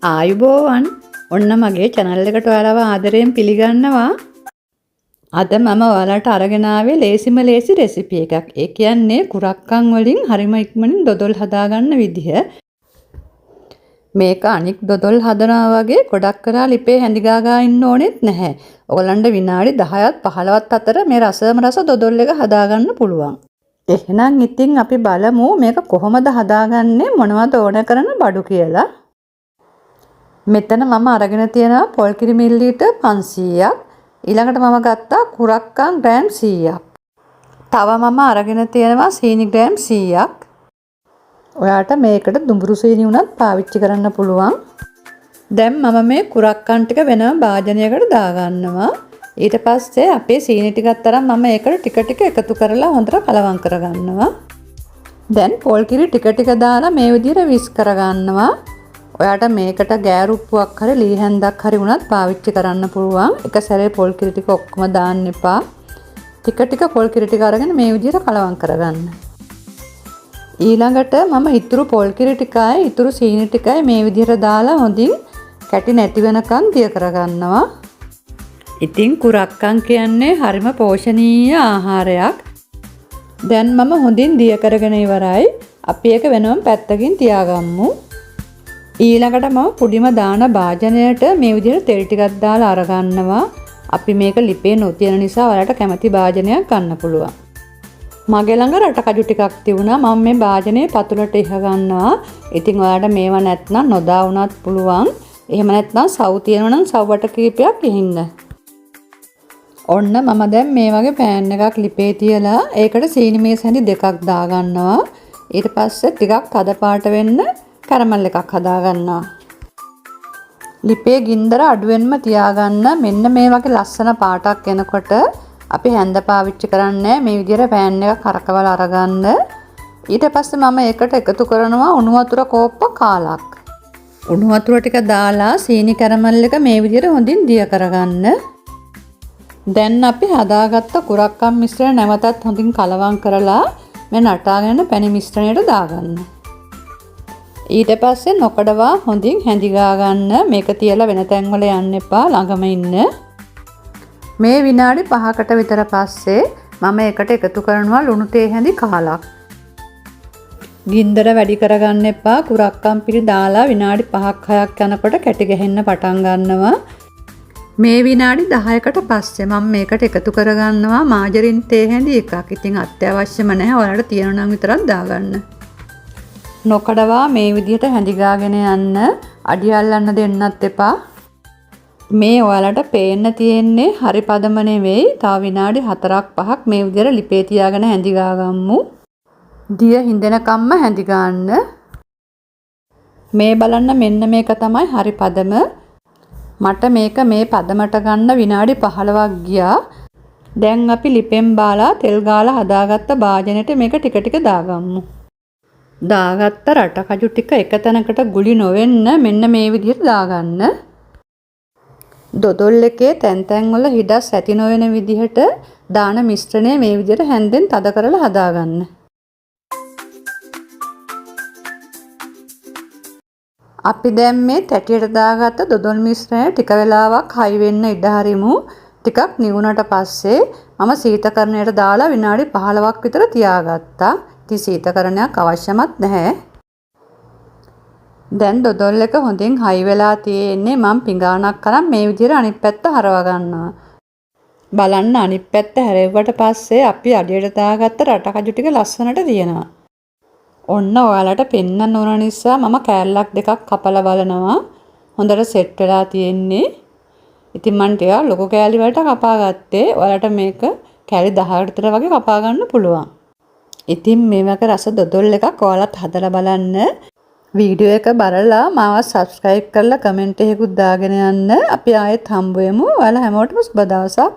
ආයුබෝවන් ඔන්න මගේ channel එකට ඔයාලව ආදරයෙන් පිළිගන්නවා. අද මම ඔයාලට අරගෙන ආවේ ලේසිම ලේසි රෙසිපි එකක්. ඒ කියන්නේ කුරක්කන් වලින් හරිම ඉක්මනින් දොදොල් හදාගන්න විදිහ. මේක අනික් දොදොල් හදනවා වගේ ගොඩක් කරලා ලිපේ හැඳි ගාගා ඉන්න ඕනෙත් නැහැ. ඔයගලන්ට විනාඩි 10ත් 15ත් අතර මේ රසම රස දොදොල් එක හදාගන්න පුළුවන්. එහෙනම් ඉතින් අපි බලමු මේක කොහොමද හදාගන්නේ මොනවද ඕන කරන බඩු කියලා. මෙතන මම අරගෙන තියෙනවා පොල් කිරි මිලිලීටර් 500ක්. ඊළඟට මම ගත්තා කුරක්කන් ග්‍රෑම් 100ක්. තව මම අරගෙන තියෙනවා සීනි ග්‍රෑම් 100ක්. ඔයාට මේකට දුඹුරු සීනි උනත් පාවිච්චි කරන්න පුළුවන්. දැන් මම මේ කුරක්කන් ටික වෙනම භාජනයකට දාගන්නවා. ඊට පස්සේ අපේ සීනි ටිකත් අරන් මම ඒකට ටික ටික එකතු කරලා හොඳට කලවම් කරගන්නවා. දැන් පොල් කිරි ටික ටික දාලා මේ විදිහට විස් කරගන්නවා. ඔයාට මේකට ගෑරුප්පුවක් හරි ලී හැන්දක් හරි වුණත් පාවිච්චි කරන්න පුළුවන්. එක සැරේ පොල් කිරි ටික ඔක්කොම දාන්න එපා. ටික ටික පොල් කිරි ටික අරගෙන මේ විදිහට කලවම් කරගන්න. ඊළඟට මම ඉතුරු පොල් කිරි ටිකයි ඉතුරු සීනි ටිකයි මේ විදිහට දාලා හොඳින් කැටි නැති වෙනකන් දිය කරගන්නවා. ඉතින් කුරක්කන් කියන්නේ හරිම පෝෂණීය ආහාරයක්. දැන් මම හොඳින් දිය කරගෙන ඉවරයි. අපි ඒක වෙනම පැත්තකින් තියාගමු. ඊළඟට මම පුඩිම දාන භාජනයට මේ විදිහට තෙල් ටිකක් දාලා අරගන්නවා. අපි මේක ලිපේ නොතියන නිසා ඔයාලට කැමති භාජනයක් ගන්න පුළුවන්. මගේ ළඟ රට කජු ටිකක් තිබුණා. මම මේ භාජනයේ පතුලට ඉහ ගන්නවා. ඉතින් ඔයාලට මේවා නැත්නම් නොදා වුණත් පුළුවන්. එහෙම නැත්නම් සව් තියෙනවා නම් සව් වට කීපයක් ඉහින්න. ඔන්න මම දැන් මේ වගේ පෑන් එකක් ලිපේ තියලා ඒකට සීනි මේස් හැඳි දෙකක් දාගන්නවා. ඊට පස්සේ ටිකක් තද පාට වෙන්න කැරමල් එකක් හදාගන්නවා. ලිපේ ගින්දර අඩුවෙන්ම තියාගන්න. මෙන්න මේ වගේ ලස්සන පාටක් එනකොට අපි හැන්ද පාවිච්චි කරන්නේ මේ විදිහට පෑන් එක කරකවලා අරගන්න. ඊට පස්සේ මම ඒකට එකතු කරනවා උණු වතුර කෝප්ප කාලක්. උණු වතුර ටික දාලා සීනි කැරමල් එක මේ විදිහට හොඳින් දිය කරගන්න. දැන් අපි හදාගත්ත කුරක්කන් මිශ්‍රණය නැවතත් හොඳින් කලවම් කරලා මේ නටාගෙන පැණි මිශ්‍රණයට දාගන්න. ඊට පස්සේ නොකඩවා හොඳින් හැඳි ගන්න. මේක තියලා වෙන තැන්වල යන්න එපා, ළඟම ඉන්න. මේ විනාඩි 5කට විතර පස්සේ මම ඒකට එකතු කරනවා ලුණු තේ හැඳි කාලක්. ගින්දර වැඩි කරගන්න එපා. කුරක්කන් පිරි දාලා විනාඩි 5ක් 6ක් යනකොට කැටි ගැහෙන්න පටන් ගන්නවා. මේ විනාඩි 10කට පස්සේ මම මේකට එකතු කරගන්නවා මාජරින් තේ හැඳි එකක්. ඉතින් අත්‍යවශ්‍යම නැහැ. ඔයාලට තියෙනවා නම් විතරක් දාගන්න. නොකඩවා මේ විදිහට හැඳි ගාගෙන යන්න. අඩි අල්ලන්න දෙන්නත් එපා. මේ ඔයාලට පේන්න තියෙන්නේ හරි පදම නෙවෙයි. තව විනාඩි 4ක් 5ක් මේ විදිහට ලිපේ තියාගෙන හැඳි ගාගමු. දිය හින්දෙනකම්ම හැඳි ගන්න. මේ බලන්න මෙන්න මේක තමයි හරි පදම. මට මේක මේ පදමට ගන්න විනාඩි 15ක් ගියා. දැන් අපි ලිපෙන් බාලා තෙල් ගාලා හදාගත්ත භාජනෙට මේක ටික ටික දාගමු. දාගත්ත රට කජු ටික එක තැනකට ගුලි නොවෙන්න මෙන්න මේ විදිහට දාගන්න. දොදොල් එකේ තැන් තැන් වල හිඩස් ඇති නොවන විදිහට දාන මිශ්‍රණය මේ විදිහට හැන්දෙන් තද කරලා හදාගන්න. අපි දැන් මේ තැටියට දාගත්ත දොදොල් මිශ්‍රණය ටික වෙලාවක් හයි වෙන්න ඉඩ හරිමු. ටිකක් නිවුණට පස්සේ මම සීතකරණයට දාලා විනාඩි 15ක් විතර තියාගත්තා. ඉතින් සීතකරණයක් අවශ්‍යමත් නැහැ. දැන් දොදොල් එක හොඳින් හයි වෙලා තියෙන්නේ. මම පිඟානක් කරන් මේ විදිහට අනිත් පැත්ත හරව ගන්නවා. බලන්න අනිත් පැත්ත හැරෙව්වට පස්සේ අපි අඩියට දාගත්ත රට කජු ටික ලස්සනට තියෙනවා. ඔන්න ඔයාලට පෙන්නන්න ඕන නිසා මම කෑල්ලක් දෙකක් කපලා බලනවා. හොඳට සෙට් වෙලා තියෙන්නේ. ඉතින් මම ටිකක් ලොකු කෑලි වලට කපා ගත්තේ. ඔයාලට මේක කෑලි 10කට විතර වගේ කපා ගන්න පුළුවන්. ඉතින් මේ වගේ රස දොදොල් එකක් ඔයාලත් හදලා බලන්න. වීඩියෝ එක බලලා මාව subscribe කරලා කමෙන්ට් එකකුත් දාගෙන යන්න. අපි ආයෙත් හම්බ වෙමු. ඔයාලා හැමෝටම සුබ දවසක්.